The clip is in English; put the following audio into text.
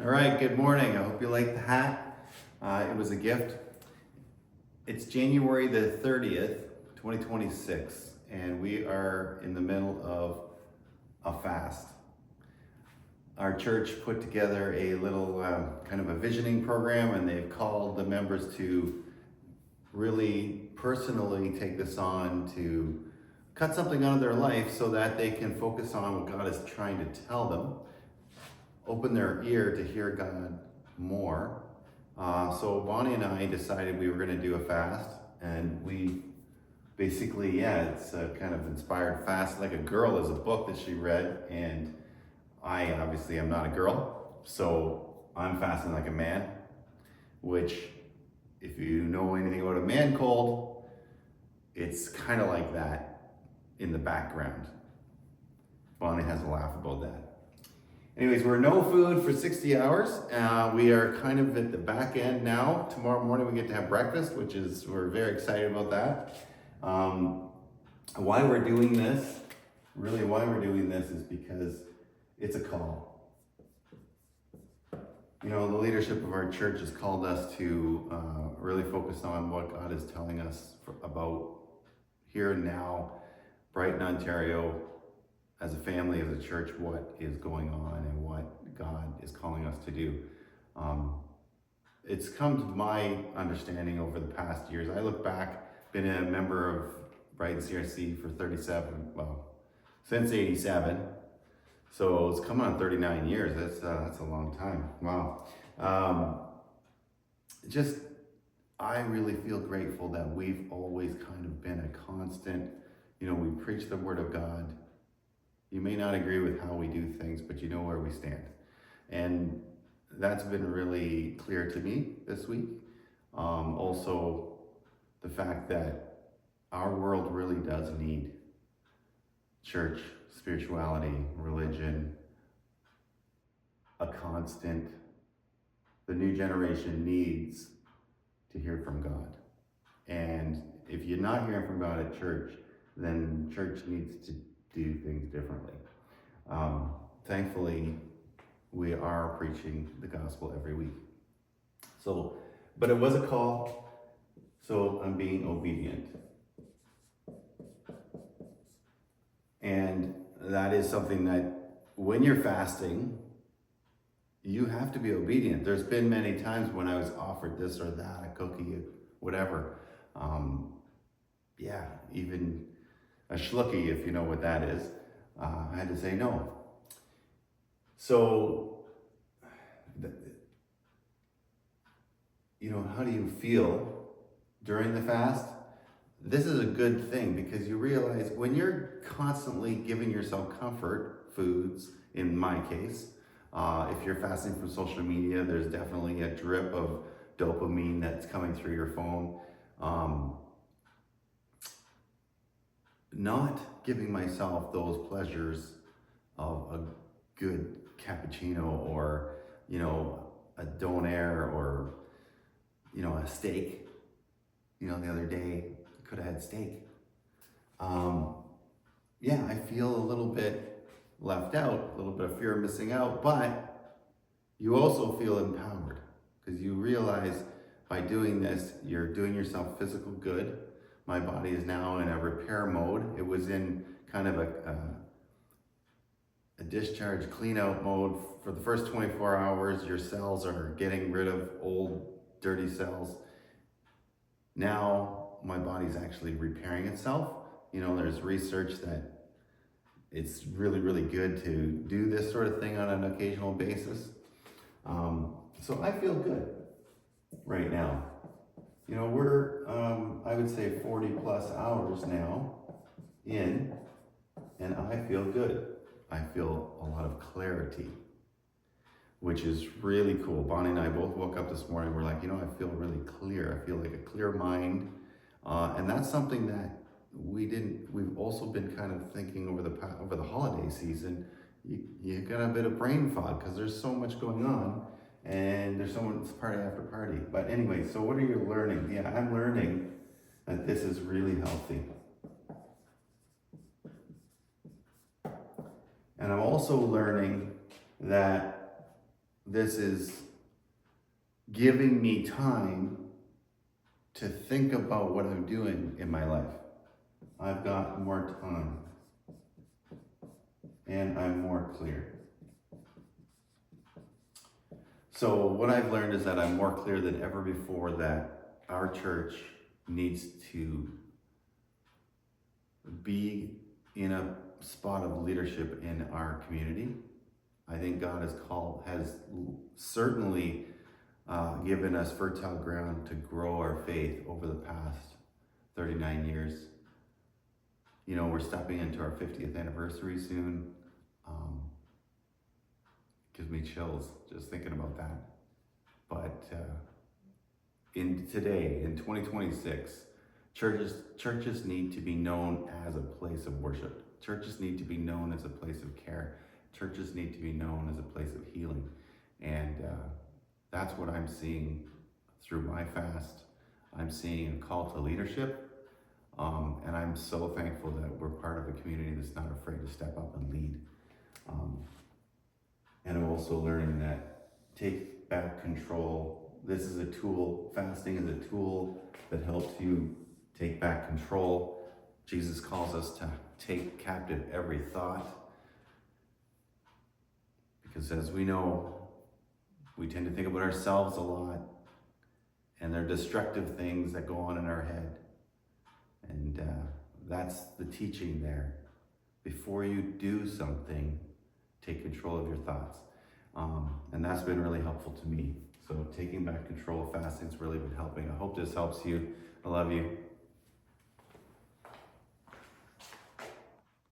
All right, good morning. I hope you like the hat. It was a gift. It's January the 30th, 2026, and we are in the middle of a fast. Our church put together a little kind of a visioning program, and they've called the members to really personally take this on to cut something out of their life so that they can focus on what God is trying to tell them, open their ear to hear God more. So Bonnie and I decided we were going to do a fast, and we basically, it's a kind of inspired fast. Like a Girl is a book that she read, and I obviously am not a girl, so I'm fasting like a man, which if you know anything about a man cold, it's kind of like that in the background. Bonnie has a laugh about that. Anyways, we're no food for 60 hours. We are kind of at the back end now. Tomorrow morning we get to have breakfast, we're very excited about that. Why we're doing this is because it's a call. You know, the leadership of our church has called us to really focus on what God is telling us about here and now, Brighton, Ontario, as a family, as a church, what is going on and what God is calling us to do. It's come to my understanding over the past years. I look back, been a member of Brighton CRC for since 87. So it's come on 39 years. That's a long time. Wow. I really feel grateful that we've always kind of been a constant, we preach the word of God. You may not agree with how we do things, but you know where we stand. And that's been really clear to me this week. Also, the fact that our world really does need church, spirituality, religion, a constant. The new generation needs to hear from God. And if you're not hearing from God at church, then church needs to do things differently. Thankfully, we are preaching the gospel every week. But it was a call, so I'm being obedient. And that is something that when you're fasting, you have to be obedient. There's been many times when I was offered this or that, a cookie, whatever. Even a schlucky, if you know what that is. I had to say no. So, how do you feel during the fast? This is a good thing because you realize when you're constantly giving yourself comfort foods, in my case, if you're fasting from social media, there's definitely a drip of dopamine that's coming through your phone. Not giving myself those pleasures of a good cappuccino or, a donair or, a steak. The other day, could have had steak. I feel a little bit left out, a little bit of fear of missing out, but you also feel empowered because you realize by doing this, you're doing yourself physical good. My body is now in a repair mode. It was in kind of a discharge clean out mode. For the first 24 hours, your cells are getting rid of old, dirty cells. Now, my body's actually repairing itself. There's research that it's really, really good to do this sort of thing on an occasional basis. So I feel good right now. We're, I would say 40 plus hours now in, and I feel good. I feel a lot of clarity, which is really cool. Bonnie and I both woke up this morning. We're like, I feel really clear. I feel like a clear mind. And that's something that we've also been kind of thinking over the holiday season. You got a bit of brain fog because there's so much going on. And there's it's party after party. But anyway, so what are you learning? Yeah, I'm learning that this is really healthy. And I'm also learning that this is giving me time to think about what I'm doing in my life. I've got more time and I'm more clear. So what I've learned is that I'm more clear than ever before that our church needs to be in a spot of leadership in our community. I think God has certainly given us fertile ground to grow our faith over the past 39 years. You know, we're stepping into our 50th anniversary soon. Gives me chills just thinking about that. But in 2026, churches need to be known as a place of worship. Churches need to be known as a place of care. Churches need to be known as a place of healing. And that's what I'm seeing through my fast. I'm seeing a call to leadership. And I'm so thankful that we're part of a community that's not afraid to step up and lead. And I'm also learning that take back control. This is a tool, fasting is a tool that helps you take back control. Jesus calls us to take captive every thought. Because as we know, we tend to think about ourselves a lot, and there are destructive things that go on in our head. And that's the teaching there. Before you do something, take control of your thoughts. And that's been really helpful to me. So taking back control of fasting has really been helping. I hope this helps you. I love you.